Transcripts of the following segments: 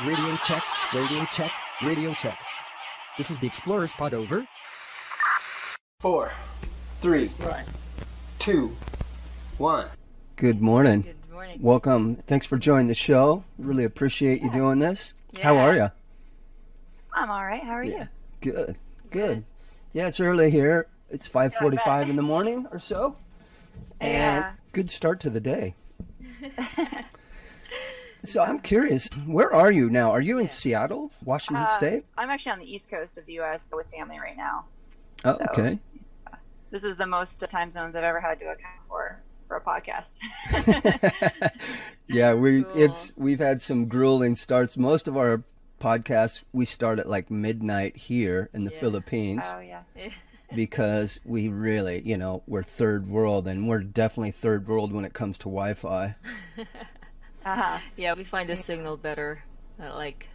Radio check, radio check, radio check. This is the Explorer's Pod over. 4, 3, 2, 1. Good morning. Good morning. Welcome. Thanks for joining the show. Really appreciate you doing this. How are you? I'm all right. How are you? Good. Yeah, it's early here. It's 5:45 in the morning or so. And good start to the day. So I'm curious, where are you now? Are you in Seattle, Washington State? I'm actually on the East Coast of the U.S. with family right now. Oh, okay. This is the most time zones I've ever had to account for a podcast. Yeah, Cool. we've had some grueling starts. Most of our podcasts we start at like midnight here in the Philippines. Oh yeah. Because we really, we're third world, and we're definitely third world when it comes to Wi-Fi. Yeah, we find the signal better at like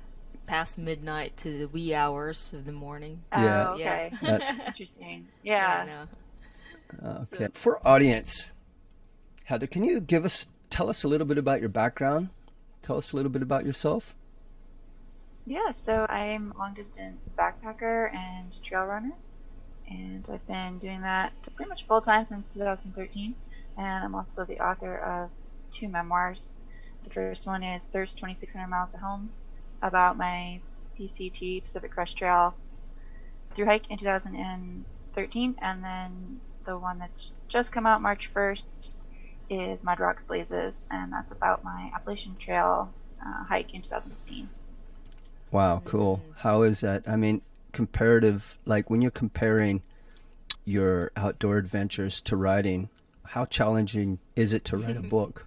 past midnight to the wee hours of the morning. Yeah. Oh, okay. Interesting. Yeah. I know. Okay. For audience, Heather, can you tell us a little bit about your background? Tell us a little bit about yourself. Yeah, so I'm a long-distance backpacker and trail runner, and I've been doing that pretty much full-time since 2013, and I'm also the author of 2 memoirs. The first one is Thirst 2,600 Miles to Home, about my PCT, Pacific Crest Trail, thru-hike in 2013, and then the one that's just come out March 1st is Mud Rocks Blazes, and that's about my Appalachian Trail hike in 2015. Wow, cool. How is that? I mean, comparative, like when you're comparing your outdoor adventures to writing, how challenging is it to write a book?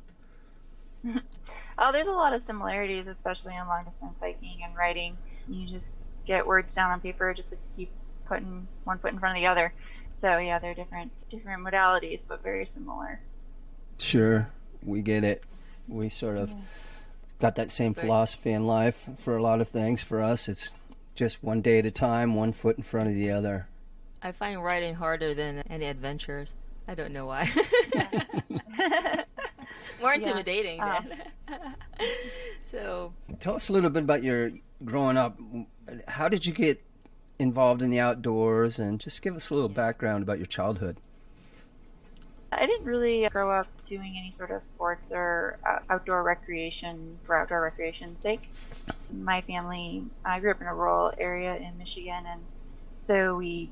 Oh, there's a lot of similarities, especially in long distance hiking and writing. You just get words down on paper, just like you keep putting one foot in front of the other. So yeah, they're different modalities, but very similar. Sure, we get it. We sort of got that same philosophy in life for a lot of things. For us, it's just one day at a time, one foot in front of the other. I find writing harder than any adventures. I don't know why. More intimidating than. So tell us a little bit about your growing up. How did you get involved in the outdoors, and just give us a little background about your childhood. I didn't really grow up doing any sort of sports or outdoor recreation for outdoor recreation's sake. My family, I grew up in a rural area in Michigan, and so we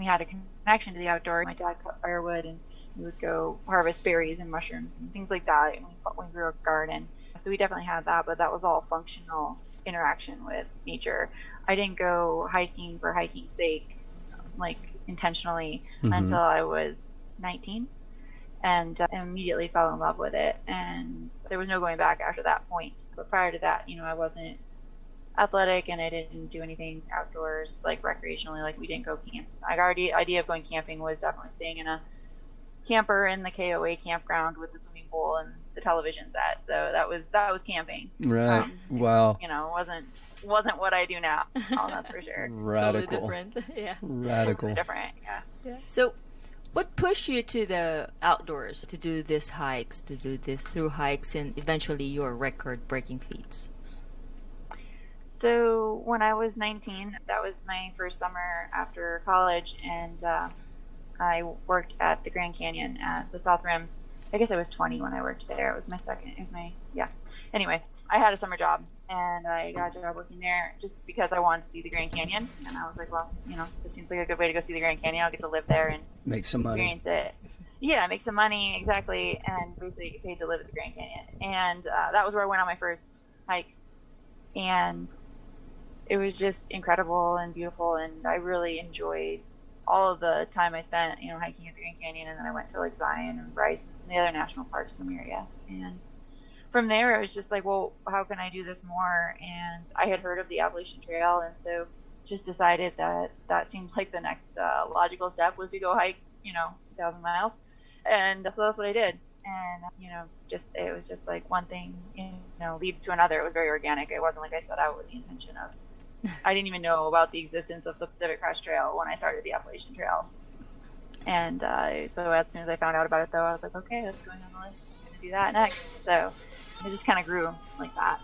had a connection to the outdoors. My dad cut firewood, and we would go harvest berries and mushrooms and things like that. And we grew a garden, so we definitely had that, but that was all functional interaction with nature. I didn't go hiking for hiking's sake, like intentionally, until I was 19. And immediately fell in love with it, and there was no going back after that point. But prior to that, I wasn't athletic, and I didn't do anything outdoors, like recreationally. Like, we didn't go camp. Our idea of going camping was definitely staying in a camper in the KOA campground with the swimming pool and the television set. So that was camping. Right. Wow. Wasn't what I do now. Oh, that's for sure. Radical. Totally different. Yeah. Radical. Totally different. Yeah. So, what pushed you to the outdoors to do these hikes, to do these through hikes, and eventually your record-breaking feats? So when I was 19, that was my first summer after college, and I worked at the Grand Canyon at the South Rim. I guess I was 20 when I worked there. It was my Anyway, I had a summer job, and I got a job working there just because I wanted to see the Grand Canyon. And I was like, well, this seems like a good way to go see the Grand Canyon. I'll get to live there and make some money. Experience it. Yeah, make some money, exactly, and basically get paid to live at the Grand Canyon. And that was where I went on my first hikes. And it was just incredible and beautiful, and I really enjoyed all of the time I spent, hiking at the Grand Canyon. And then I went to like Zion and Bryce and some of the other national parks in the area. And from there, it was just like, well, how can I do this more? And I had heard of the Appalachian Trail, and so just decided that seemed like the next logical step was to go hike, 2,000 miles. And so that's what I did. And, it was just like one thing, leads to another. It was very organic. It wasn't like I set out with the intention of, I didn't even know about the existence of the Pacific Crest Trail when I started the Appalachian Trail. And so as soon as I found out about it, though, I was like, okay, that's going on the list. I'm going to do that next. So it just kind of grew like that.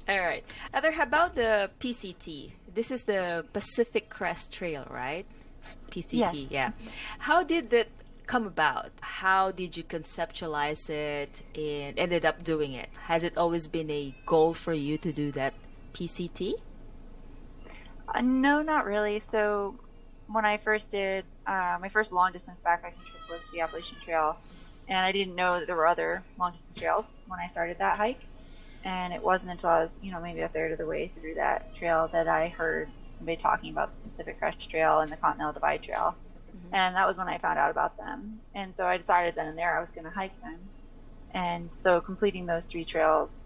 All right. Heather, how about the PCT? This is the Pacific Crest Trail, right? PCT, Yes. yeah. How did that come about? How did you conceptualize it and ended up doing it? Has it always been a goal for you to do that PCT? No, not really. So when I first did my first long distance backpacking trip was the Appalachian Trail, and I didn't know that there were other long distance trails when I started that hike. And it wasn't until I was, maybe a third of the way through that trail that I heard somebody talking about the Pacific Crest Trail and the Continental Divide Trail. And that was when I found out about them. And so I decided then and there I was going to hike them. And so completing those 3 trails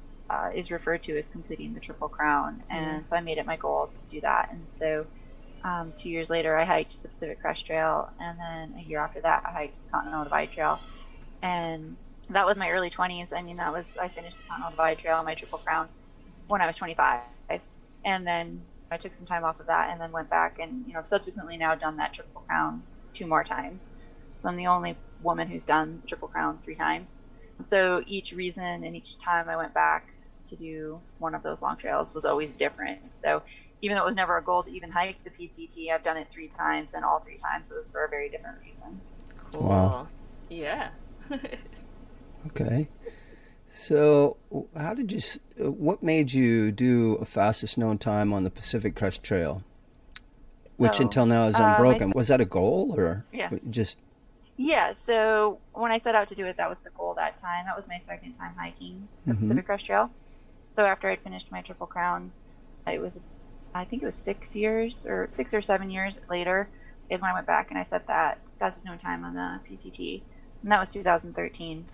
is referred to as completing the Triple Crown. And so I made it my goal to do that. And so 2 years later, I hiked the Pacific Crest Trail. And then a year after that, I hiked the Continental Divide Trail. And that was my early 20s. I mean, I finished the Continental Divide Trail, my Triple Crown, when I was 25. And then I took some time off of that and then went back and, subsequently now done that Triple Crown 2 more times. So I'm the only woman who's done the Triple Crown 3 times. So each reason and each time I went back to do one of those long trails was always different. So even though it was never a goal to even hike the PCT, I've done it 3 times, and all 3 times it was for a very different reason. Cool. Wow. Yeah. Okay. So what made you do a fastest known time on the Pacific Crest Trail, which So, until now is unbroken? Was that a goal or Yeah. just? Yeah, so when I set out to do it, that was the goal that time. That was my second time hiking the Pacific Crest Trail. So after I'd finished my Triple Crown, I think it was 6 or 7 years later is when I went back and I set that fastest known time on the PCT. And that was 2013.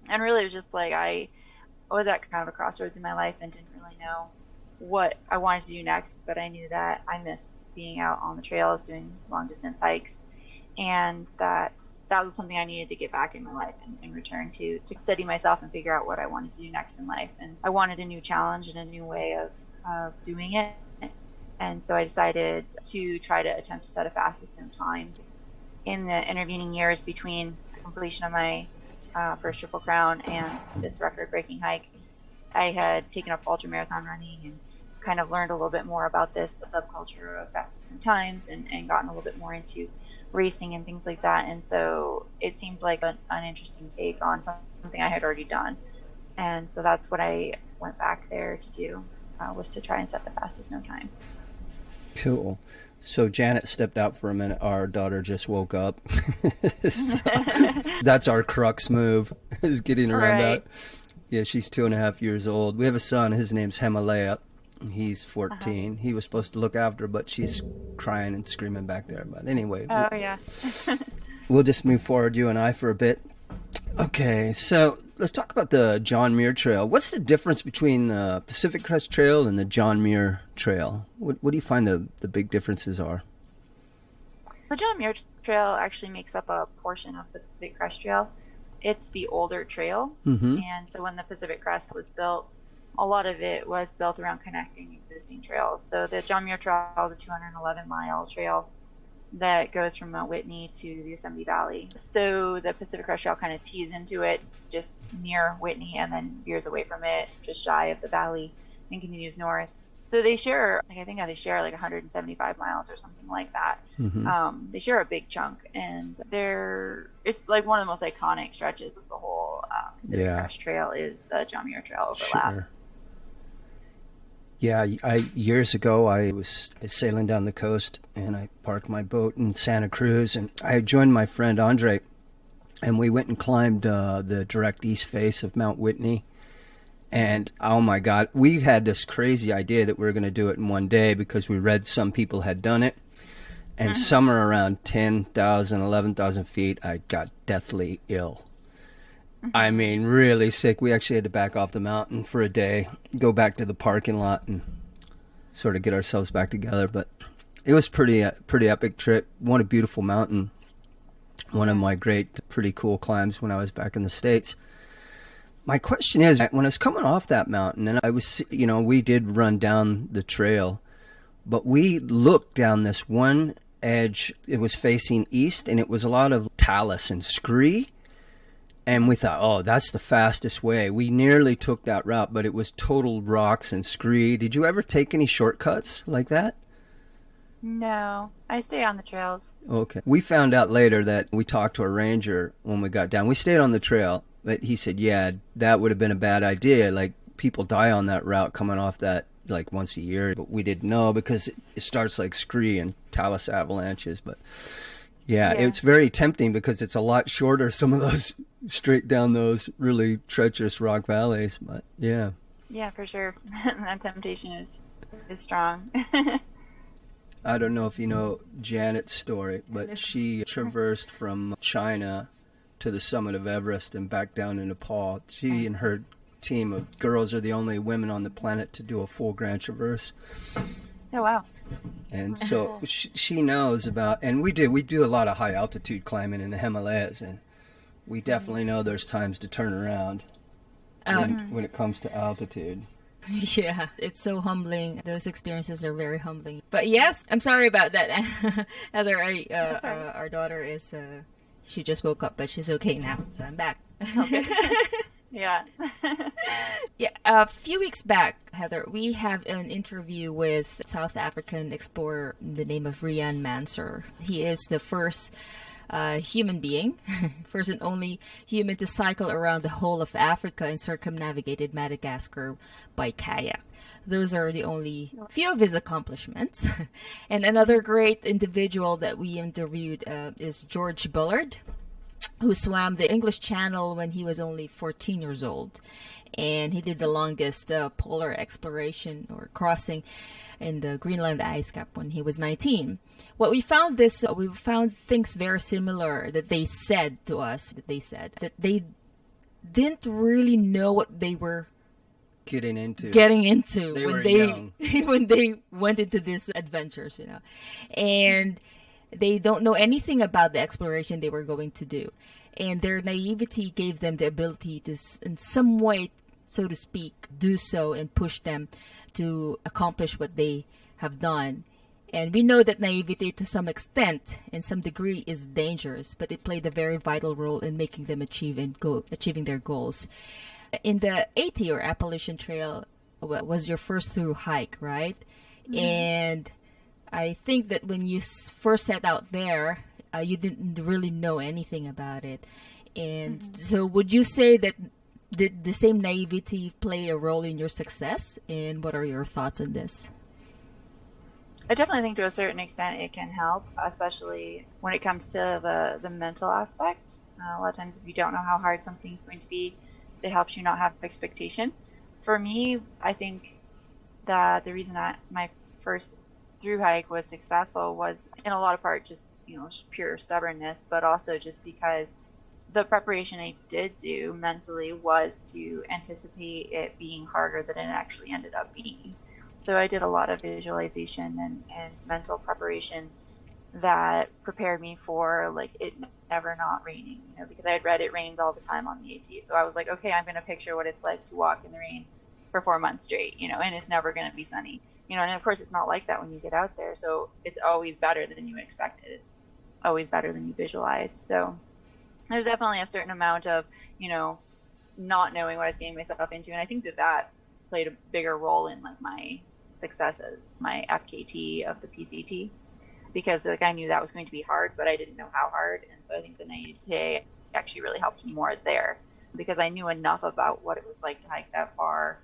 And really it was just like I was at kind of a crossroads in my life and didn't really know what I wanted to do next, but I knew that I missed being out on the trails doing long distance hikes, and that was something I needed to get back in my life and return to steady myself and figure out what I wanted to do next in life. And I wanted a new challenge and a new way of doing it. And so I decided to try to attempt to set a fastest known time. In the intervening years between the completion of my first Triple Crown and this record-breaking hike, I had taken up ultramarathon running and kind of learned a little bit more about this subculture of fastest known times and gotten a little bit more into racing and things like that. And so it seemed like an interesting take on something I had already done. And so that's what I went back there to do, was to try and set the fastest known time. Cool. So Janet stepped out for a minute. Our daughter just woke up. So that's our crux move, is getting around Right. out. Yeah, she's 2.5 years old. We have a son. His name's Himalaya. He's 14. He was supposed to look after her, but she's crying and screaming back there. But anyway, Oh, yeah. we'll just move forward, you and I, for a bit. Okay, so let's talk about the John Muir Trail. What's the difference between the Pacific Crest Trail and the John Muir Trail? What do you find the big differences are? The John Muir Trail actually makes up a portion of the Pacific Crest Trail. It's the older trail, and so when the Pacific Crest was built, a lot of it was built around connecting existing trails. So the John Muir Trail is a 211-mile trail that goes from Mount Whitney to the Yosemite Valley. So the Pacific Crest Trail kind of tees into it just near Whitney and then veers away from it just shy of the valley and continues north. So they share, I think they share like 175 miles or something like that. They share a big chunk, and it's like one of the most iconic stretches of the whole Pacific Crest Trail is the John Muir Trail overlap. Sure. Yeah, years ago I was sailing down the coast and I parked my boat in Santa Cruz, and I joined my friend Andre, and we went and climbed the direct east face of Mount Whitney. And oh my God, we had this crazy idea that we were going to do it in one day because we read some people had done it. And somewhere around 10,000, 11,000 feet, I got deathly ill. I mean, really sick. We actually had to back off the mountain for a day, go back to the parking lot and sort of get ourselves back together. But it was pretty epic trip. What a beautiful mountain. One of my pretty cool climbs when I was back in the States. My question is, when I was coming off that mountain, and I was, we did run down the trail, but we looked down this one edge. It was facing east, and it was a lot of talus and scree. And we thought, oh, that's the fastest way. We nearly took that route, but it was total rocks and scree. Did you ever take any shortcuts like that? No, I stay on the trails. Okay. We found out later that we talked to a ranger when we got down. We stayed on the trail, but he said, yeah, that would have been a bad idea. Like, people die on that route coming off that like once a year. But we didn't know because it starts like scree and talus avalanches. But yeah, it's very tempting because it's a lot shorter, some of those straight down those really treacherous rock valleys. But yeah. Yeah, for sure. That temptation is strong. I don't know if you know Janet's story, but she traversed from China to the summit of Everest and back down to Nepal. She and her team of girls are the only women on the planet to do a full Grand Traverse. Oh, wow. And so she knows about, and we do a lot of high altitude climbing in the Himalayas, and we definitely know there's times to turn around when it comes to altitude. Yeah, it's so humbling. Those experiences are very humbling. But yes, I'm sorry about that, Heather. Our daughter is, she just woke up, but she's okay now, so I'm back. Okay. Yeah. Yeah, a few weeks back, Heather, we have an interview with South African explorer in the name of Rian Manser. He is the first human being, first and only human to cycle around the whole of Africa and circumnavigated Madagascar by kayak. Those are the only few of his accomplishments. And another great individual that we interviewed is George Bullard, who swam the English Channel when he was only 14 years old. And he did the longest polar exploration or crossing in the Greenland ice cap when he was 19. What we found things very similar that they said to us, that they didn't really know what they were getting into they when were they young. When they went into these adventures, and they don't know anything about the exploration they were going to do. And their naivety gave them the ability to, in some way, so to speak, do so and push them to accomplish what they have done. And we know that naivety, to some extent, in some degree, is dangerous, but it played a very vital role in making them achieving their goals. In the AT, or Appalachian Trail, was your first through hike, right? Mm-hmm. And I think that when you first set out there, you didn't really know anything about it. And so would you say that did the same naivety play a role in your success? And what are your thoughts on this? I definitely think to a certain extent it can help, especially when it comes to the mental aspect. A lot of times if you don't know how hard something's going to be, it helps you not have expectation. For me, I think that the reason that my first through hike was successful was in a lot of part just pure stubbornness, but also just because the preparation I did do mentally was to anticipate it being harder than it actually ended up being. So I did a lot of visualization and mental preparation that prepared me for it never not raining, because I had read it rains all the time on the AT. So I was like, okay, I'm going to picture what it's like to walk in the rain for 4 months straight, and it's never going to be sunny. And of course it's not like that when you get out there. So it's always better than you expected. It's always better than you visualized. So there's definitely a certain amount of, not knowing what I was getting myself into. And I think that played a bigger role in my successes, my FKT of the PCT, because I knew that was going to be hard, but I didn't know how hard. And so I think the naivete actually really helped me more there, because I knew enough about what it was like to hike that far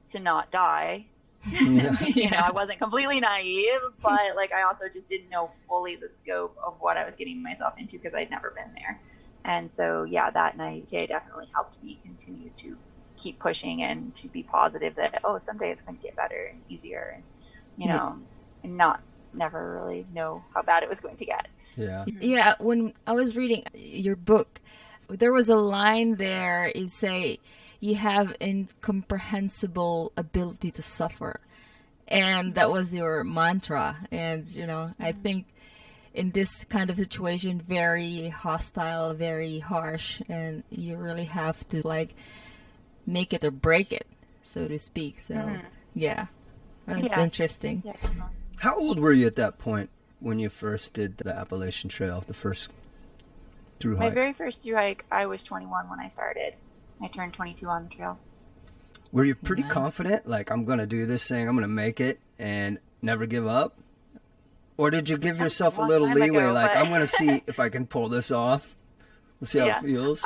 to not die. I wasn't completely naive, but I also just didn't know fully the scope of what I was getting myself into because I'd never been there. And so that naivete definitely helped me continue to keep pushing and to be positive that someday it's going to get better and easier, and and not never really know how bad it was going to get. Yeah, when I was reading your book, there was a line there. It say you have incomprehensible ability to suffer, and that was your mantra. And I think in this kind of situation, very hostile, very harsh, and you really have to make it or break it, so to speak. So that's interesting. Yeah. How old were you at that point when you first did the Appalachian Trail, the first through My hike? very first thru hike, I was 21 when I started. I turned 22 on the trail. Were you pretty Nice. confident? Like, I'm going to do this thing, I'm going to make it and never give up? Or did you give yourself a long little time leeway, ago, like, but- I'm going to see if I can pull this off? We'll see how Yeah. it feels.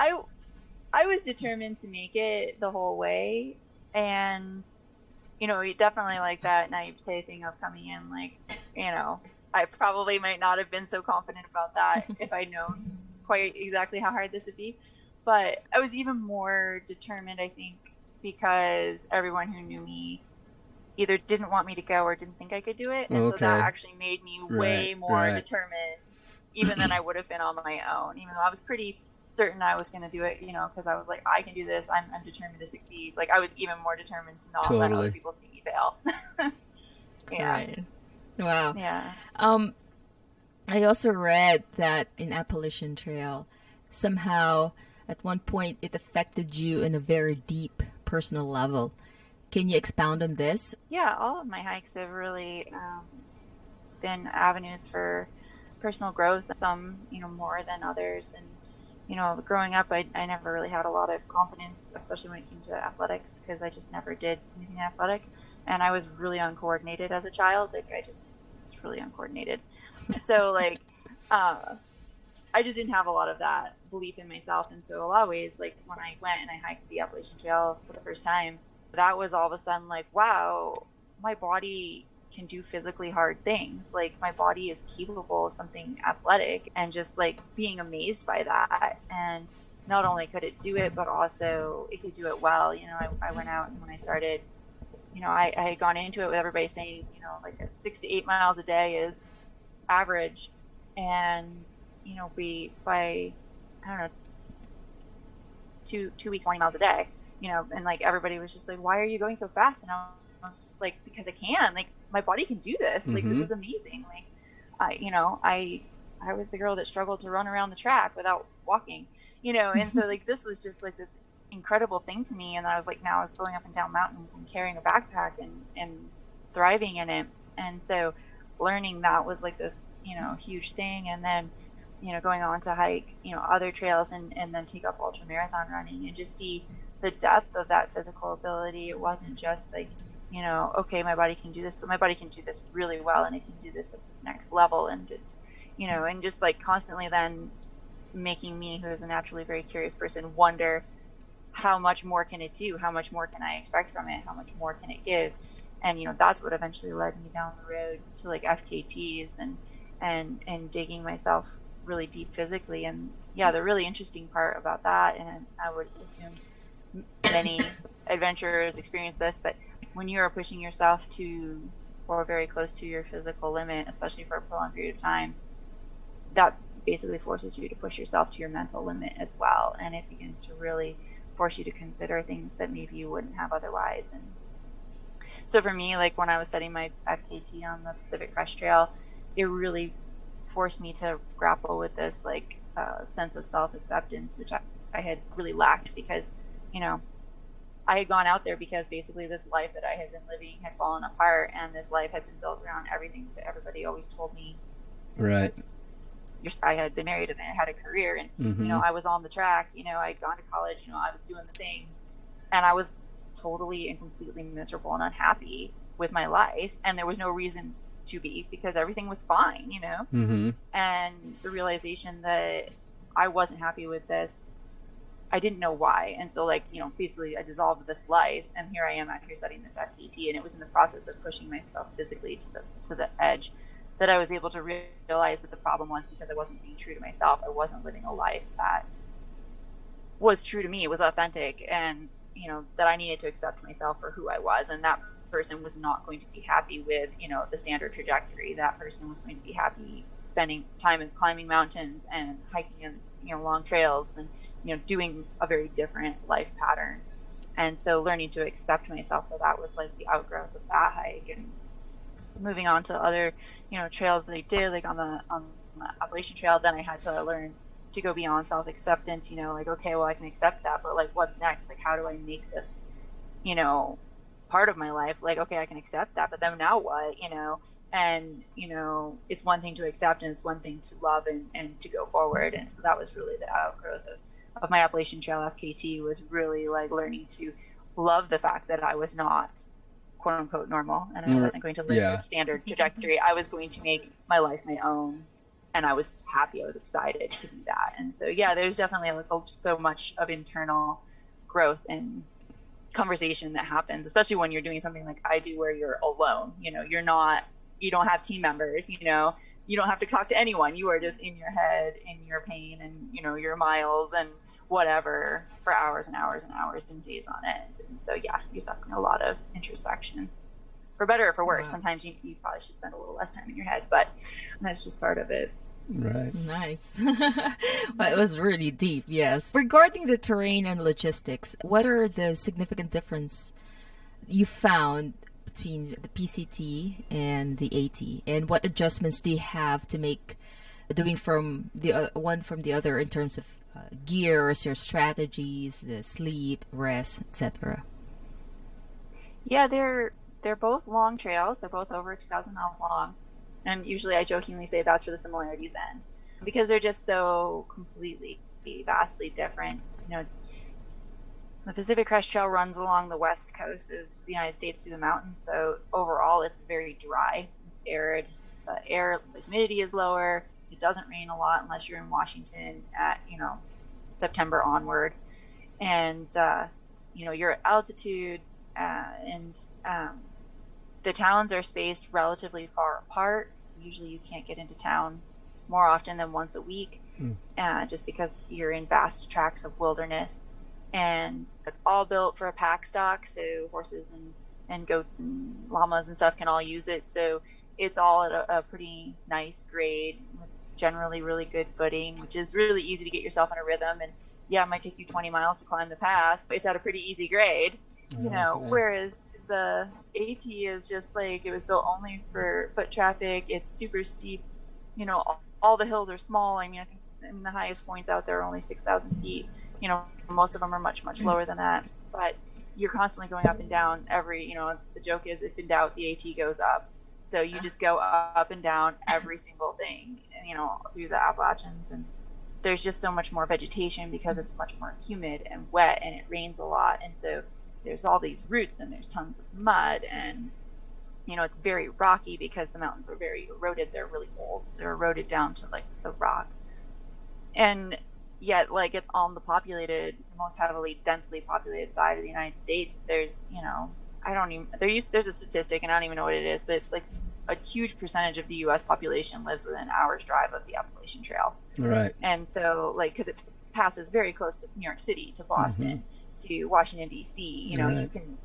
I was determined to make it the whole way, and you definitely like that naivete thing of coming in like, I probably might not have been so confident about that if I'd known quite exactly how hard this would be. But I was even more determined, I think, because everyone who knew me either didn't want me to go or didn't think I could do it, and so that Okay. actually made me way more right. determined even than I would have been on my own, even though I was pretty certain I was going to do it, because I was like, I can do this, I'm determined to succeed. Like, I was even more determined to not let Totally. other people see me fail. Yeah. Right. Wow. Yeah. I also read that in Appalachian Trail, somehow at one point it affected you in a very deep personal level. Can you expound on this? Yeah, all of my hikes have really been avenues for personal growth, some, more than others. And, growing up, I never really had a lot of confidence, especially when it came to athletics, because I just never did anything athletic. And I was really uncoordinated as a child. Like, I just was really uncoordinated. So, like, I just didn't have a lot of that belief in myself. And so a lot of ways, like, when I went and I hiked the Appalachian Trail for the first time, that was all of a sudden like, wow, my body can do physically hard things. Like, my body is capable of something athletic, and just like being amazed by that. And not only could it do it, but also it could do it well. I went out, and when I started, I had gone into it with everybody saying, like 6 to 8 miles a day is average. And, by, I don't know, two weeks, 20 miles a day, and like everybody was just like, why are you going so fast? And I was just like, because I can. Like, my body can do this. Like, this is amazing. Like, I was the girl that struggled to run around the track without walking, and so like this was just like this incredible thing to me. And I was like, now I was going up and down mountains and carrying a backpack and thriving in it. And so learning that was like this, huge thing. And then, going on to hike, other trails and then take up ultra marathon running and just see the depth of that physical ability. It wasn't just like, okay, my body can do this, but my body can do this really well, and it can do this at this next level. And and just like constantly then making me, who is a naturally very curious person, wonder how much more can it do? How much more can I expect from it? How much more can it give? And, that's what eventually led me down the road to like FKTs and digging myself really deep physically. And yeah, the really interesting part about that, and I would assume many adventurers experience this, but when you are pushing yourself to or very close to your physical limit, especially for a prolonged period of time, that basically forces you to push yourself to your mental limit as well. And it begins to really force you to consider things that maybe you wouldn't have otherwise. And so for me, like when I was setting my FKT on the Pacific Crest Trail, it really forced me to grapple with this like sense of self-acceptance, which I had really lacked, because, I had gone out there because basically this life that I had been living had fallen apart, and this life had been built around everything that everybody always told me. Right. I had been married and I had a career, and I was on the track, I'd gone to college, I was doing the things, and I was totally and completely miserable and unhappy with my life, and there was no reason to be, because everything was fine, and the realization that I wasn't happy with this, I didn't know why. And so like, basically I dissolved this life, and here I am out here studying this FKT, and it was in the process of pushing myself physically to the edge that I was able to realize that the problem was because I wasn't being true to myself. I wasn't living a life that was true to me, it was authentic, and that I needed to accept myself for who I was. And that person was not going to be happy with, the standard trajectory. That person was going to be happy spending time in climbing mountains and hiking in, long trails, and, doing a very different life pattern. And so learning to accept myself for that was like the outgrowth of that hike. And moving on to other, trails that I did, like on the Appalachian Trail, then I had to learn to go beyond self-acceptance, like, okay, well, I can accept that, but like, what's next? Like, how do I make this, part of my life? Like, okay, I can accept that, but then now what, And, it's one thing to accept and it's one thing to love and to go forward. And so that was really the outgrowth of my Appalachian Trail FKT, was really like learning to love the fact that I was not quote unquote normal, and I wasn't going to live a standard trajectory. I was going to make my life my own, and I was happy, I was excited to do that. And so, there's definitely like so much of internal growth and conversation that happens, especially when you're doing something like I do where you're alone. You don't have team members, you don't have to talk to anyone. You are just in your head, in your pain and, your miles and whatever for hours and hours and hours and days on end. And so, you're talking a lot of introspection, for better or for worse. Wow. Sometimes you probably should spend a little less time in your head, but that's just part of it. Right. Nice. Well, it was really deep, yes. Regarding the terrain and logistics, what are the significant difference you found between the PCT and the AT, and what adjustments do you have to make doing from the one from the other in terms of gears, your strategies, the sleep, rest, etc.? Yeah, they're both long trails. They're both over 2,000 miles long, and usually I jokingly say that's where the similarities end, because they're just so completely, vastly different. The Pacific Crest Trail runs along the west coast of the United States through the mountains, so overall it's very dry. It's arid. The humidity is lower. It doesn't rain a lot unless you're in Washington at, September onward. And, you're at altitude, and the towns are spaced relatively far apart. Usually you can't get into town more often than once a week, just because you're in vast tracts of wilderness. And it's all built for a pack stock, so horses and goats and llamas and stuff can all use it. So it's all at a pretty nice grade with generally really good footing, which is really easy to get yourself in a rhythm. And it might take you 20 miles to climb the pass, but it's at a pretty easy grade, whereas the AT is just like, it was built only for foot traffic. It's super steep. All the hills are small. I think the highest points out there are only 6,000 feet. Most of them are much, much lower than that, but you're constantly going up and down the joke is, if in doubt, the AT goes up. So you just go up and down every single thing, through the Appalachians. And there's just so much more vegetation because it's much more humid and wet and it rains a lot. And so there's all these roots and there's tons of mud, and, it's very rocky because the mountains are very eroded. They're really old. So they're eroded down to like the rock. And yet, like, it's on the most heavily densely populated side of the United States. There's, there's a statistic, and I don't even know what it is, but it's like a huge percentage of the U.S. population lives within an hour's drive of the Appalachian Trail. Right. And so, like, because it passes very close to New York City, to Boston, to Washington, D.C., you can,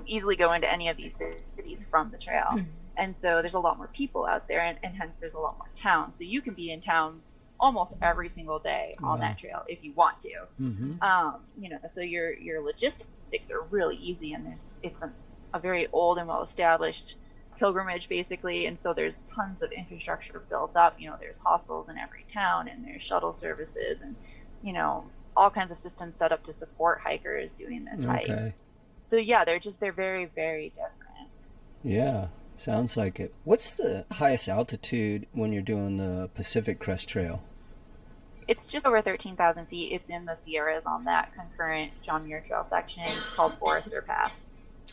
easily go into any of these cities from the trail. And so there's a lot more people out there, and hence there's a lot more towns. So you can be in town almost every single day on that trail if you want to. So your logistics are really easy, and it's a very old and well established pilgrimage basically, and so there's tons of infrastructure built up. There's hostels in every town, and there's shuttle services, and all kinds of systems set up to support hikers doing this hike. So they're very, very different. Yeah, sounds like it. What's the highest altitude when you're doing the Pacific Crest Trail? It's just over 13,000 feet. It's in the Sierras on that concurrent John Muir Trail section called Forester Pass.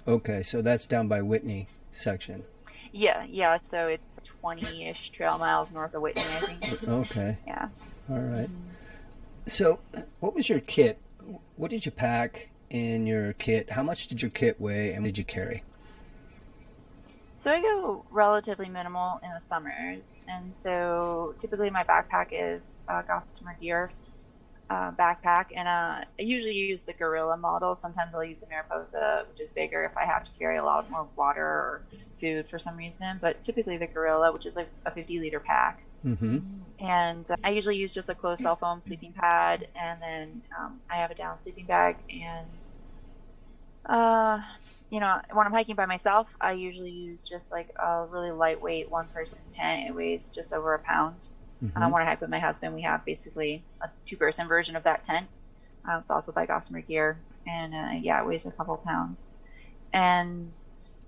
Okay, so that's down by Whitney section. Yeah. So it's 20-ish trail miles north of Whitney, I think. Okay. Yeah. All right. So, what was your kit? What did you pack in your kit? How much did your kit weigh, and what did you carry? So I go relatively minimal in the summers, and so typically my backpack is Gossamer Gear backpack, and I usually use the Gorilla model. Sometimes I'll use the Mariposa, which is bigger if I have to carry a lot more water or food for some reason, but typically the Gorilla, which is like a 50-liter pack. And I usually use just a closed cell foam sleeping pad, and then I have a down sleeping bag, and when I'm hiking by myself, I usually use just like a really lightweight one-person tent. It weighs just over a pound. When I hike with my husband, we have basically a two-person version of that tent. It's also by Gossamer Gear, and it weighs a couple pounds. And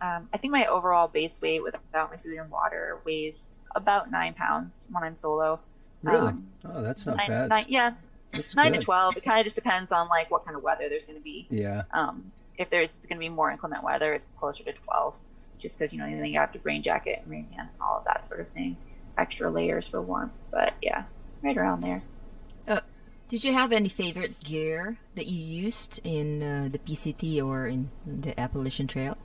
I think my overall base weight without my food and water weighs about 9 pounds when I'm solo. Really? Oh, that's not bad. Yeah, That's 9 good. to 12. It kind of just depends on like what kind of weather there's going to be. Yeah. If there's going to be more inclement weather, it's closer to 12, just because, you know, then you have to rain jacket and rain pants and all of that sort of thing, extra layers for warmth. But yeah, right around there. Did you have any favorite gear that you used in the PCT or in the Appalachian Trail?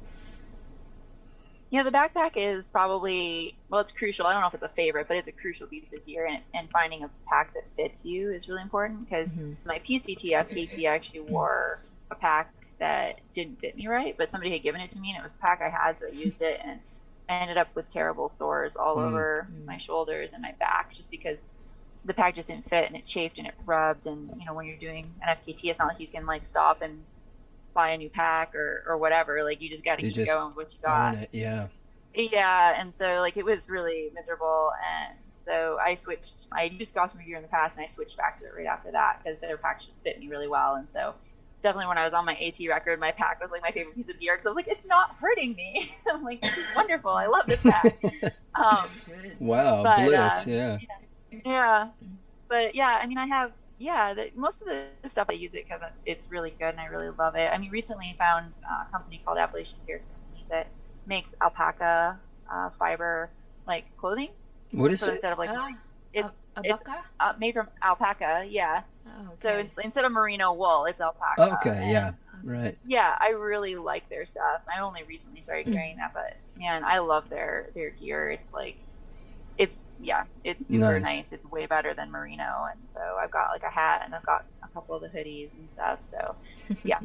Yeah, the backpack is probably, well, it's crucial. I don't know if it's a favorite, but it's a crucial piece of gear, and finding a pack that fits you is really important, because my PCT FKT actually wore a pack that didn't fit me right, but somebody had given it to me, and it was the pack I had, so I used it, and I ended up with terrible sores all over my shoulders and my back, just because the pack just didn't fit, and it chafed and it rubbed. And, you know, when you're doing an FKT, it's not like you can like stop and buy a new pack or whatever. Like, you just got to keep going with what you got. Yeah. Yeah, and so like it was really miserable, and so I used Gossamer gear in the past, and I switched back to it right after that, because their packs just fit me really well. And so definitely when I was on my AT record, my pack was like my favorite piece of gear, because I was like, it's not hurting me. I'm like, this is wonderful. I love this pack. Wow, but, bliss, yeah. Yeah, but yeah, I mean, I have, most of the stuff I use it because it's really good and I really love it. I mean, recently I found a company called Appalachian that makes alpaca fiber like clothing. What is so it? Instead of like, it's made from alpaca, yeah. Oh, okay. So instead of merino wool, it's alpaca. Okay, yeah, right. Yeah, I really like their stuff. I only recently started carrying that, but man, I love their gear. It's like, it's super nice. It's way better than merino, and so I've got like a hat, and I've got a couple of the hoodies and stuff. So yeah,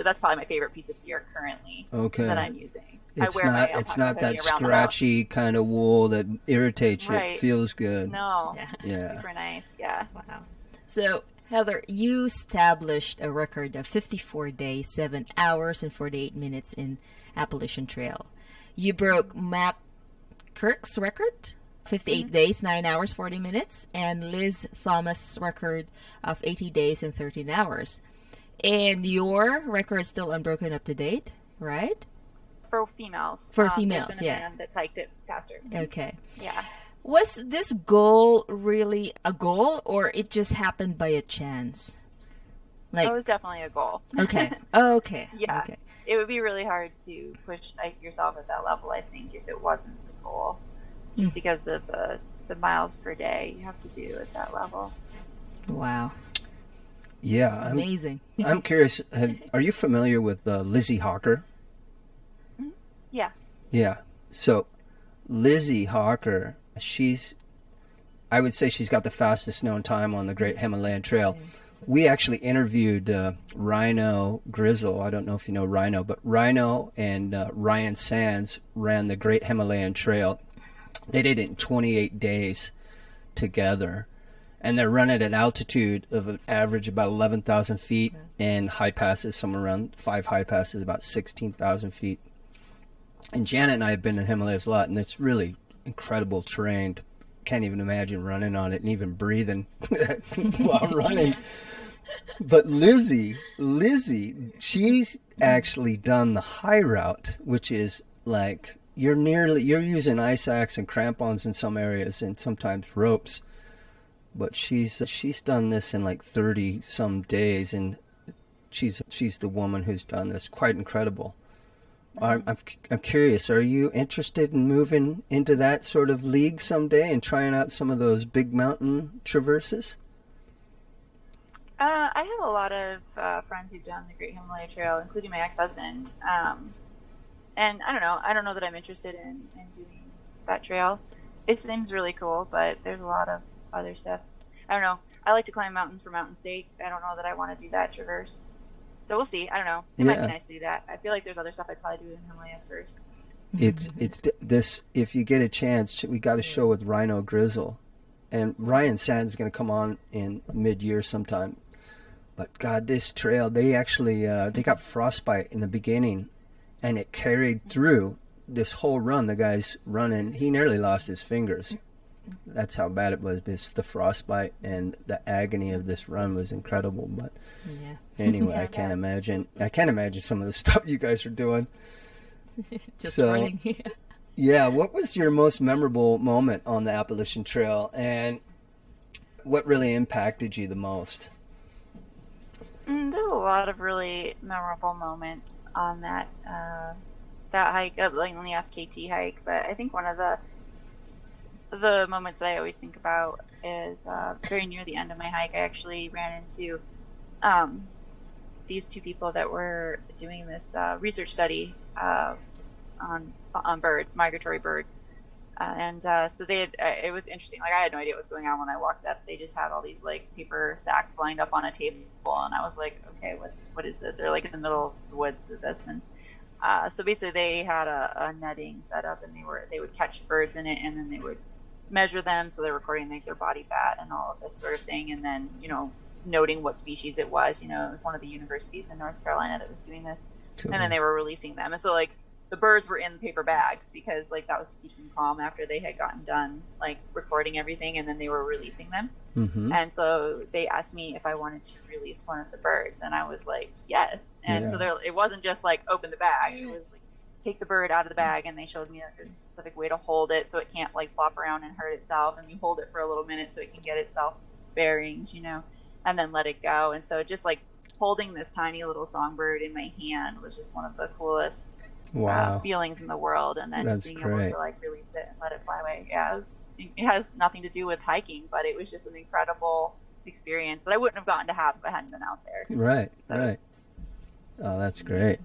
that's probably my favorite piece of gear currently that I'm using. It's not that scratchy kind of wool that irritates you. It feels good. No. Yeah. Super nice. Yeah. Wow. So, Heather, you established a record of 54 days, 7 hours, and 48 minutes in Appalachian Trail. You broke Matt Kirk's record, 58 days, 9 hours, 40 minutes, and Liz Thomas' record of 80 days and 13 hours. And your record is still unbroken, up to date, right? For females. For females, there's been a man that's hiked it faster. Okay. Yeah. Was this goal really a goal, or it just happened by a chance? Like, it was definitely a goal. Okay. Okay. Yeah. Okay. It would be really hard to push yourself at that level, I think, if it wasn't the goal. Just because of the miles per day you have to do at that level. Wow. Yeah. Amazing. I'm curious, are you familiar with Lizzie Hawker? Yeah. Yeah. So Lizzie Hawker, I would say she's got the fastest known time on the Great Himalayan Trail. We actually interviewed Rhino Grizzle. I don't know if you know Rhino, but Rhino and Ryan Sands ran the Great Himalayan Trail. They did it in 28 days together. And they're running at an altitude of an average about 11,000 feet, and high passes, somewhere around 5 high passes, about 16,000 feet. And Janet and I have been in Himalayas a lot, and it's really incredible terrain. Can't even imagine running on it and even breathing while running. But Lizzie, she's actually done the high route, which is like you're using ice axe and crampons in some areas and sometimes ropes. But she's done this in like 30 some days, and she's the woman who's done this. Quite incredible. I'm curious, are you interested in moving into that sort of league someday and trying out some of those big mountain traverses? I have a lot of friends who've done the Great Himalaya Trail, including my ex-husband. And I don't know that I'm interested in doing that trail. It seems really cool, but there's a lot of other stuff. I don't know. I like to climb mountains for mountain's sake. I don't know that I want to do that traverse. So we'll see. I don't know. It might be nice to do that. I feel like there's other stuff I'd probably do in Himalayas first. It's this. If you get a chance, we got a show with Rhino Grizzle, and Ryan Sands is going to come on in mid-year sometime. But God, this trail, they actually they got frostbite in the beginning, and it carried through this whole run. The guy's running, he nearly lost his fingers. That's how bad it was. The frostbite and the agony of this run was incredible. But anyway, I can't imagine some of the stuff you guys are doing. Just So- running. Yeah, what was your most memorable moment on the Appalachian Trail, and what really impacted you the most? There's a lot of really memorable moments on that hike, like on the FKT hike. But I think one of the moments that I always think about is very near the end of my hike. I actually ran into these two people that were doing this research study on birds, migratory birds. So they had, it was interesting. Like, I had no idea what was going on when I walked up. They just had all these like paper stacks lined up on a table, and I was like, okay, what is this? They're like in the middle of the woods with this, and so basically they had a netting set up, and they would catch birds in it, and then they would measure them, so they're recording like their body fat and all of this sort of thing, and then noting what species it was. It was one of the universities in North Carolina that was doing this, Cool. and then they were releasing them, and so like the birds were in paper bags because like that was to keep them calm after they had gotten done like recording everything, and then they were releasing them. Mm-hmm. And so they asked me if I wanted to release one of the birds, and I was like, yes. And so it wasn't just like open the bag, it was like take the bird out of the bag, and they showed me like a specific way to hold it so it can't like flop around and hurt itself, and you hold it for a little minute so it can get itself bearings, and then let it go. And so just like holding this tiny little songbird in my hand was just one of the coolest Wow. feelings in the world, and then That's just being great. able to like release it and let it fly away. Yeah, it has nothing to do with hiking, but it was just an incredible experience that I wouldn't have gotten to have if I hadn't been out there. Right, So- right. Oh, that's great.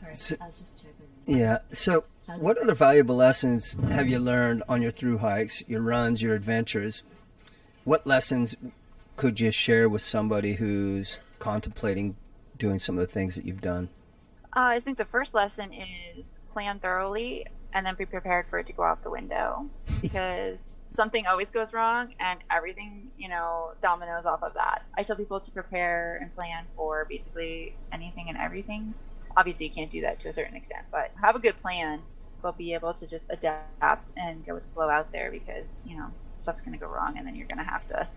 Sorry, So- I'll just check on you. Yeah. So, what other valuable lessons have you learned on your thru hikes, your runs, your adventures? What lessons could you share with somebody who's contemplating doing some of the things that you've done? I think the first lesson is plan thoroughly and then be prepared for it to go out the window, because something always goes wrong and everything, dominoes off of that. I tell people to prepare and plan for basically anything and everything. Obviously, you can't do that to a certain extent, but have a good plan, but be able to just adapt and go with the flow out there, because, stuff's going to go wrong and then you're going to have to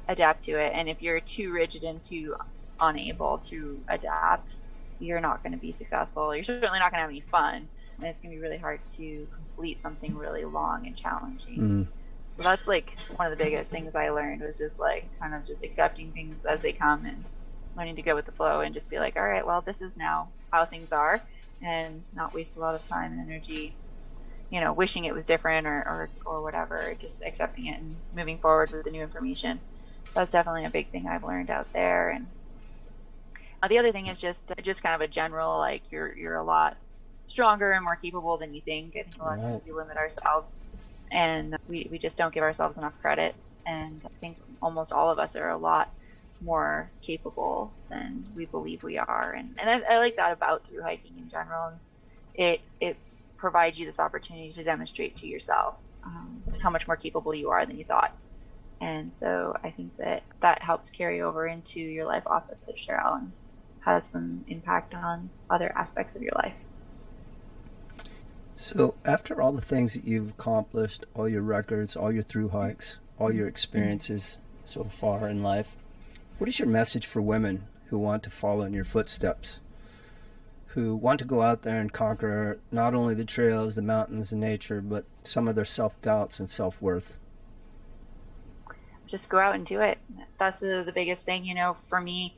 adapt to it. And if you're too rigid and too unable to adapt, you're not going to be successful. You're certainly not going to have any fun, and it's going to be really hard to complete something really long and challenging. Mm. So that's like one of the biggest things I learned, was just like kind of just accepting things as they come and learning to go with the flow and just be like, all right, well, this is now how things are, and not waste a lot of time and energy, wishing it was different or whatever, just accepting it and moving forward with the new information. That's definitely a big thing I've learned out there. And the other thing is just kind of a general, like, you're a lot stronger and more capable than you think. I think a lot of times we limit ourselves, and we just don't give ourselves enough credit. And I think almost all of us are a lot more capable than we believe we are. And I like that about thru hiking in general. It provides you this opportunity to demonstrate to yourself how much more capable you are than you thought. And so I think that helps carry over into your life off of the trail and has some impact on other aspects of your life. So, after all the things that you've accomplished, all your records, all your thru hikes, all your experiences so far in life, what is your message for women who want to follow in your footsteps, who want to go out there and conquer not only the trails, the mountains, and nature, but some of their self-doubts and self-worth? Just go out and do it. That's the biggest thing, for me.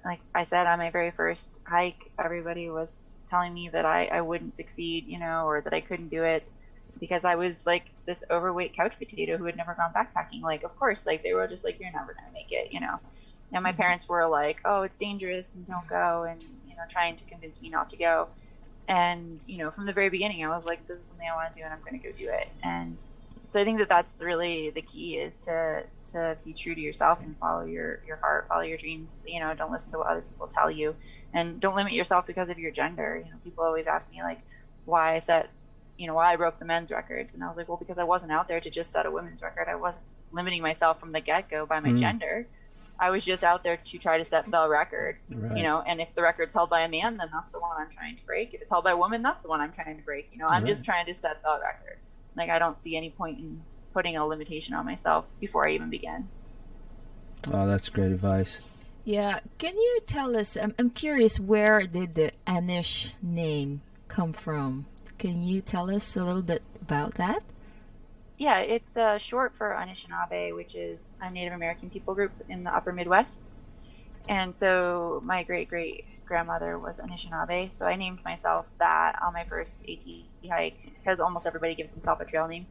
Like I said, on my very first hike, everybody was telling me that I wouldn't succeed, or that I couldn't do it because I was like this overweight couch potato who had never gone backpacking. Like, of course, like they were just like, you're never going to make it, And my parents were like, oh, it's dangerous and don't go, and, trying to convince me not to go. And, from the very beginning, I was like, this is something I want to do and I'm going to go do it. And so I think that that's really the key, is to be true to yourself and follow your heart, follow your dreams. Don't listen to what other people tell you, and don't limit yourself because of your gender. People always ask me like why I broke the men's records, and I was like, well, because I wasn't out there to just set a women's record. I wasn't limiting myself from the get-go by my gender. I was just out there to try to set the record, Right. And if the record's held by a man, then that's the one I'm trying to break. If it's held by a woman, that's the one I'm trying to break. I'm Right. just trying to set the record. Like, I don't see any point in putting a limitation on myself before I even begin. Oh, that's great advice. Yeah, can you tell us? I'm curious, where did the Anish name come from. Can you tell us a little bit about that? Yeah, it's short for Anishinaabe, which is a Native American people group in the upper Midwest. And so my great-great-grandmother was Anishinaabe, so I named myself that on my first AT hike, because almost everybody gives himself a trail name,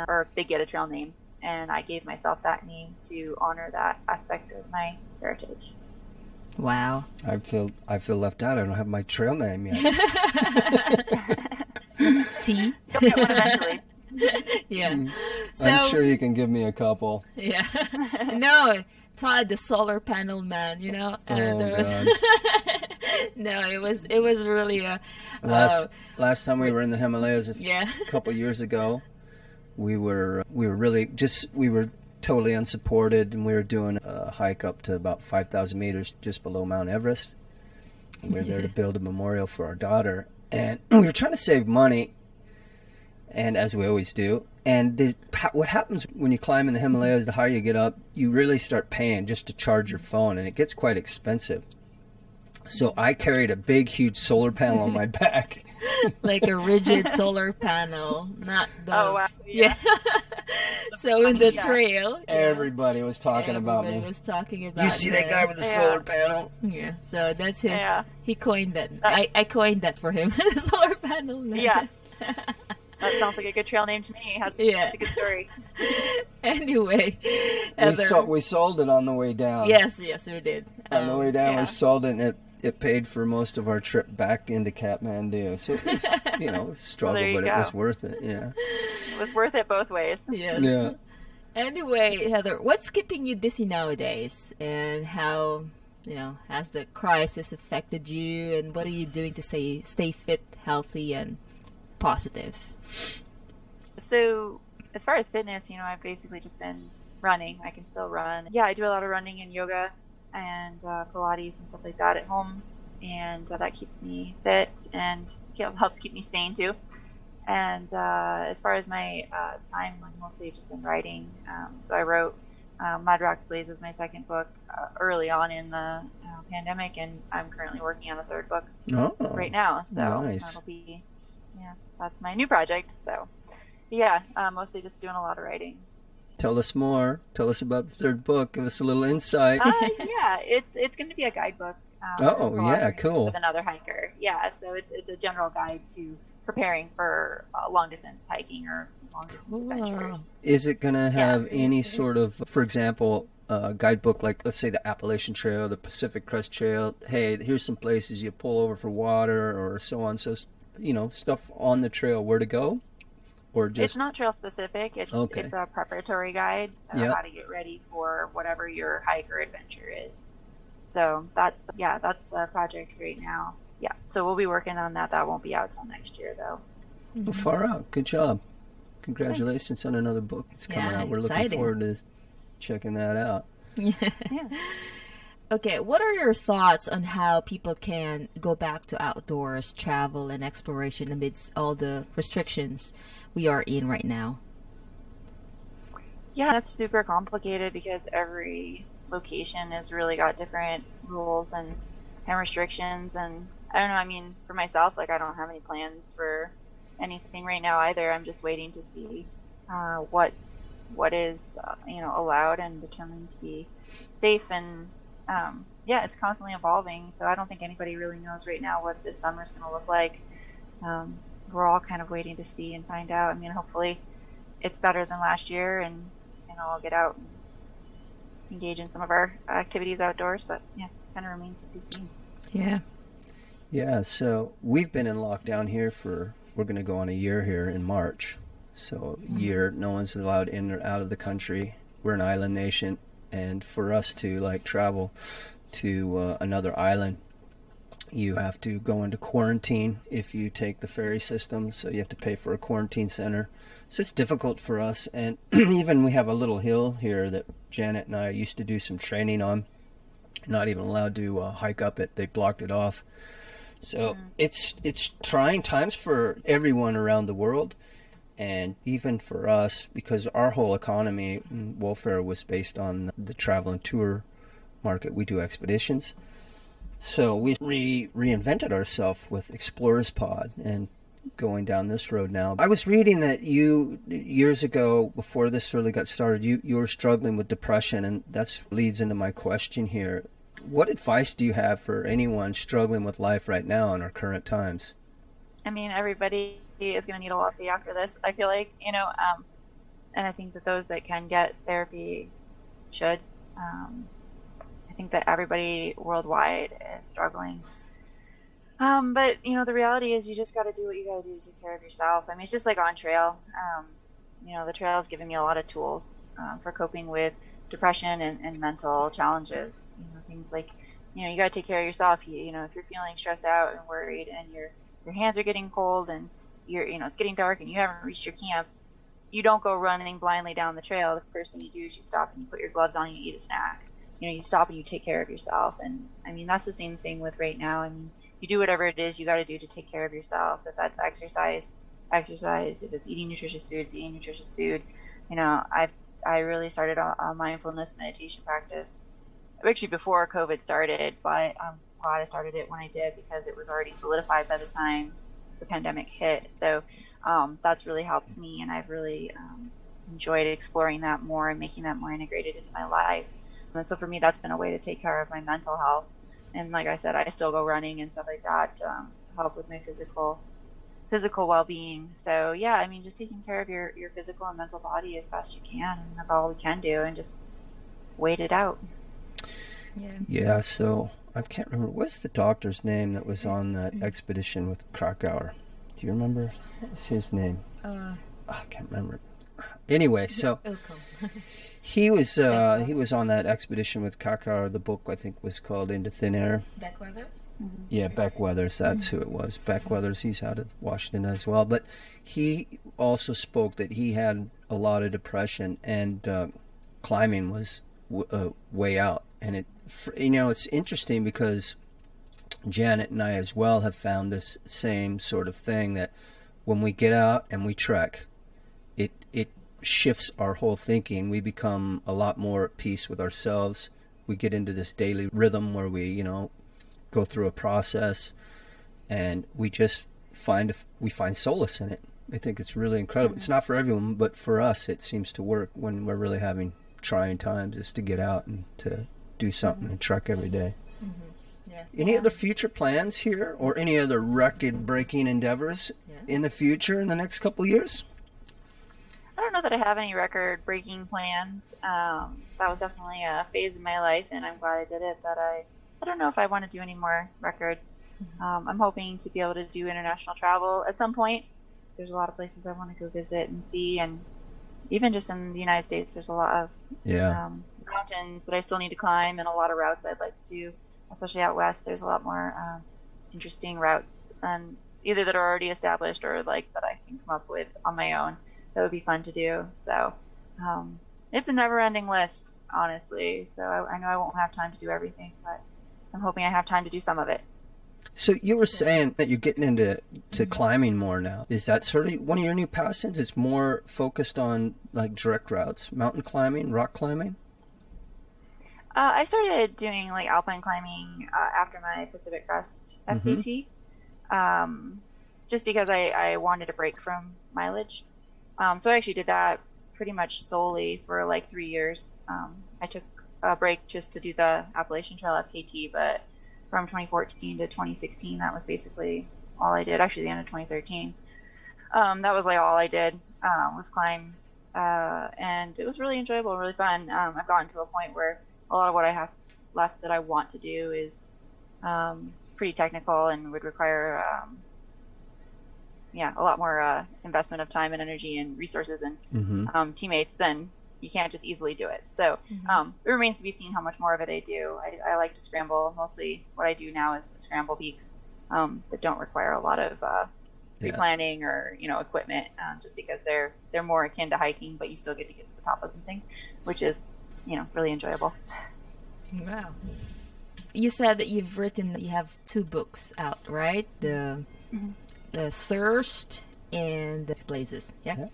or they get a trail name, and I gave myself that name to honor that aspect of my heritage. Wow. I feel left out. I don't have my trail name yet. T. You'll get one eventually. Yeah. So, I'm sure you can give me a couple. Yeah. No, Todd, the solar panel man, you know. Oh, God. No, it was really a last time we were in the Himalayas yeah. a couple years ago. We were totally unsupported, and we were doing a hike up to about 5,000 meters just below Mount Everest. And we were there to build a memorial for our daughter, and we were trying to save money, and as we always do. And what happens when you climb in the Himalayas, the higher you get up, you really start paying just to charge your phone, and it gets quite expensive. So I carried a big, huge solar panel on my back. Like a rigid solar panel, not the... Oh, wow. Yeah. So in the trail... Everybody was talking about me. Everybody was talking about You see that guy with the solar panel? Yeah, so that's his... Yeah. He coined that. I coined that for him. The solar panel man. Yeah. That sounds like a good trail name to me. It's a good story. Anyway, Heather, we sold it on the way down. Yes, we did. On the way down, yeah. we sold it, and it paid for most of our trip back into Kathmandu. So it was, a struggle, Well, but it it was worth it. Yeah. It was worth it both ways. Yes. Yeah. Anyway, Heather, what's keeping you busy nowadays, and how has the crisis affected you, and what are you doing to stay fit, healthy, and positive? So as far as fitness, I've basically just been running. I can still run. Yeah, I do a lot of running and yoga and Pilates and stuff like that at home, and that keeps me fit and helps keep me sane too. And as far as my time, I've mostly just been writing. So I wrote Mud Rocks Blazes, my second book, early on in the pandemic, and I'm currently working on a third book right now. So nice. that'll be, that's my new project. So yeah, mostly just doing a lot of writing. Tell us more. Tell us about the third book. Give us a little insight. Yeah, it's going to be a guidebook. Cool. With another hiker. Yeah, so it's a general guide to preparing for long distance hiking or long distance adventures. Is it going to have any sort of, for example, guidebook, like let's say the Appalachian Trail, the Pacific Crest Trail? Hey, here's some places you pull over for water, or so on. So stuff on the trail, where to go. Or just... It's not trail specific. It's a preparatory guide on how to get ready for whatever your hike or adventure is. So that's the project right now. Yeah. So we'll be working on that. That won't be out till next year though. Well, far out. Good job. Congratulations on another book that's coming out. We're looking forward to checking that out. Yeah. Okay, what are your thoughts on how people can go back to outdoors, travel, and exploration amidst all the restrictions we are in right now? Yeah, that's super complicated because every location has really got different rules and restrictions. And I don't know, I mean, for myself, I don't have any plans for anything right now either. I'm just waiting to see what is, allowed and determined to be safe. And it's constantly evolving. So I don't think anybody really knows right now what this summer is going to look like. We're all kind of waiting to see and find out. I mean, hopefully it's better than last year, and I'll get out and engage in some of our activities outdoors. But kind of remains to be seen. Yeah. So we've been in lockdown here we're going to go on a year here in March. So year, no one's allowed in or out of the country. We're an island nation. And for us to travel to another island, you have to go into quarantine if you take the ferry system. So you have to pay for a quarantine center. So it's difficult for us. And even we have a little hill here that Janet and I used to do some training on. Not even allowed to hike up it. They blocked it off. So it's trying times for everyone around the world. And even for us, because our whole economy and welfare was based on the travel and tour market. We do expeditions. So we reinvented ourselves with Explorers Pod and going down this road now. I was reading that you, years ago, before this really got started, you were struggling with depression, and that leads into my question here. What advice do you have for anyone struggling with life right now in our current times? I mean, everybody is going to need a lot of therapy after this, I feel like, and I think that those that can get therapy should. I think that everybody worldwide is struggling. But, the reality is you just got to do what you got to do to take care of yourself. I mean, it's just like on trail. The trail has given me a lot of tools for coping with depression and mental challenges. Things like, you got to take care of yourself. If you're feeling stressed out and worried and your hands are getting cold and it's getting dark and you haven't reached your camp, you don't go running blindly down the trail. The first thing you do is you stop and you put your gloves on and you eat a snack. You stop and you take care of yourself. And I mean, that's the same thing with right now. I mean, you do whatever it is you got to do to take care of yourself. If that's exercise. If it's eating nutritious foods, eating nutritious food. I really started a mindfulness meditation practice actually before COVID started, but I'm glad I started it when I did because it was already solidified by the time the pandemic hit. So that's really helped me, and I've really enjoyed exploring that more and making that more integrated into my life. And so for me, that's been a way to take care of my mental health. And like I said, I still go running and stuff like that to help with my physical well-being. So yeah, I mean, just taking care of your physical and mental body as best you can, and that's all we can do, and just wait it out. Yeah, so I can't remember, what's the doctor's name that was on that expedition with Krakauer? Do you remember? What was his name? I can't remember. Anyway, so he was on that expedition with Krakauer. The book, I think, was called Into Thin Air. Beck Weathers? Mm-hmm. Yeah, Beck Weathers, that's who it was. Beck Weathers, he's out of Washington as well. But he also spoke that he had a lot of depression, and climbing was a way out. And it's interesting because Janet and I as well have found this same sort of thing, that when we get out and we trek, it shifts our whole thinking. We become a lot more at peace with ourselves. We get into this daily rhythm where we, go through a process, and we just find solace in it. I think it's really incredible. It's not for everyone, but for us, it seems to work when we're really having trying times, is to get out and to do something and trek every day. Yeah. Any other future plans here, or any other record-breaking endeavors in the future in the next couple of years? I don't know that I have any record-breaking plans. That was definitely a phase in my life, and I'm glad I did it. But I don't know if I want to do any more records. I'm hoping to be able to do international travel at some point. There's a lot of places I want to go visit and see, and even just in the United States, there's a lot of mountains that I still need to climb, and a lot of routes I'd like to do, especially out west. There's a lot more interesting routes, and either that are already established or like that I can come up with on my own. That would be fun to do. So it's a never-ending list, honestly. So I know I won't have time to do everything, but I'm hoping I have time to do some of it. So you were saying that you're getting into climbing more now. Is that sort of one of your new passions? It's more focused on like direct routes, mountain climbing, rock climbing? I started doing like alpine climbing after my Pacific Crest FKT, just because I wanted a break from mileage. So I actually did that pretty much solely for like 3 years. I took a break just to do the Appalachian Trail FKT, but from 2014 to 2016, that was basically all I did. Actually, the end of 2013. That was like all I did was climb, and it was really enjoyable, really fun. I've gotten to a point where a lot of what I have left that I want to do is pretty technical and would require a lot more investment of time and energy and resources and teammates, then you can't just easily do it. So it remains to be seen how much more of it I do. I like to scramble. Mostly what I do now is scramble peaks that don't require a lot of pre-planning or equipment, just because they're more akin to hiking, but you still get to get to the top of something, which is really enjoyable. Wow. You said that you have 2 books out, right? The Thirst and the Blazes. Yeah.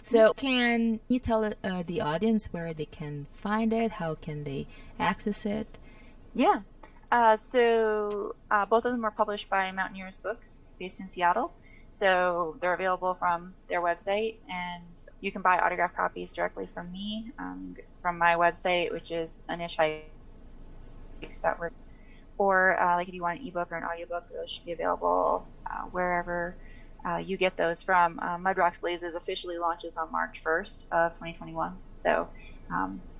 So can you tell the audience where they can find it? How can they access it? Yeah. Both of them were published by Mountaineers Books, based in Seattle. So they're available from their website, and you can buy autographed copies directly from me, from my website, which is anishhikes.org. Or like if you want an ebook or an audiobook, those should be available wherever you get those from. Mudrocks Blazes officially launches on March 1st of 2021. So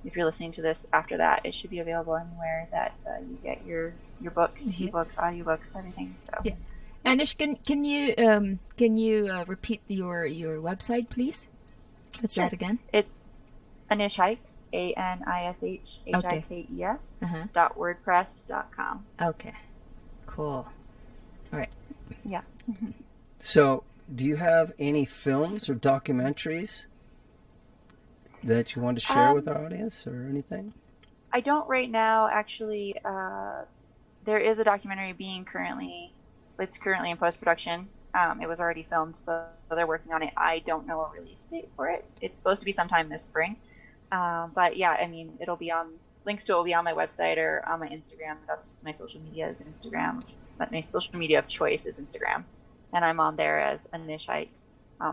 if you're listening to this after that, it should be available anywhere that you get your books, ebooks, audiobooks, everything. So. Yeah. Anish, can you repeat your website, please? What's that again? It's Anish Hikes, ANISHHIKES .wordpress.com. Okay, cool. All right. Yeah. So, do you have any films or documentaries that you want to share with our audience or anything? I don't right now, actually. There is a documentary it's currently in post-production. It was already filmed, so they're working on it. I don't know a release date for it. It's supposed to be sometime this spring. But yeah, I mean, links to it will be on my website or on my Instagram. That's my social media is Instagram. But my social media of choice is Instagram. And I'm on there as Anish Hikes.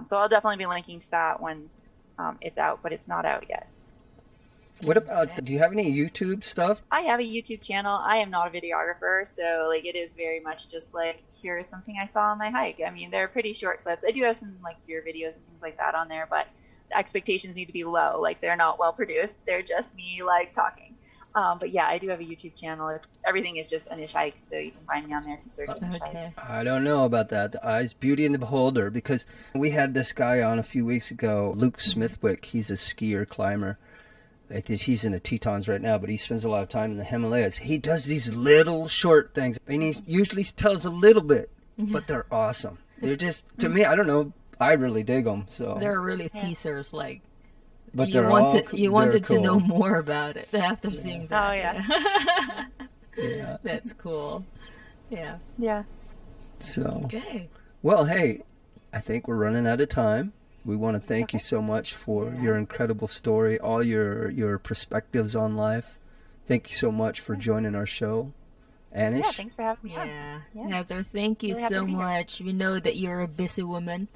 So I'll definitely be linking to that when it's out, but it's not out yet. What about, do you have any YouTube stuff? I have a YouTube channel. I am not a videographer, so like it is very much just like, here's something I saw on my hike. I mean, they're pretty short clips. I do have some like gear videos and things like that on there, but the expectations need to be low. Like they're not well produced. They're just me like talking. But yeah, I do have a YouTube channel. Everything is just Anish Hikes, so you can find me on there if you search Anish Hikes. I don't know about that. The eye's beauty in the beholder, because we had this guy on a few weeks ago, Luke Smithwick. He's a skier, climber. He's in the Tetons right now, but he spends a lot of time in the Himalayas. He does these little short things, and he usually tells a little bit, but they're awesome. They're just, to me, I don't know, I really dig them. So they're really teasers, like. But you wanted to know more about it after seeing that. Oh yeah. Yeah. That's cool. Yeah. Yeah. So. Okay. Well, hey, I think we're running out of time. We want to thank you so much for your incredible story, all your perspectives on life. Thank you so much for joining our show. Anish? Yeah, thanks for having me on. Yeah. Heather, thank you Really so much. We know that you're a busy woman.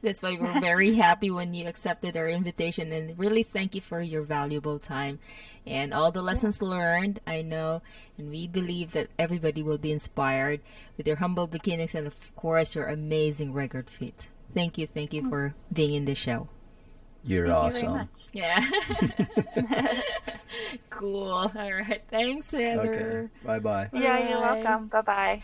That's why we're very happy when you accepted our invitation, and really thank you for your valuable time and all the lessons learned, I know, and we believe that everybody will be inspired with your humble beginnings and, of course, your amazing record feat. Thank you for being in the show. You're Thank awesome. you very much. Yeah. Cool. All right. Thanks, Heather. Okay. Bye-bye. Yeah, you're Bye. welcome. Bye-bye.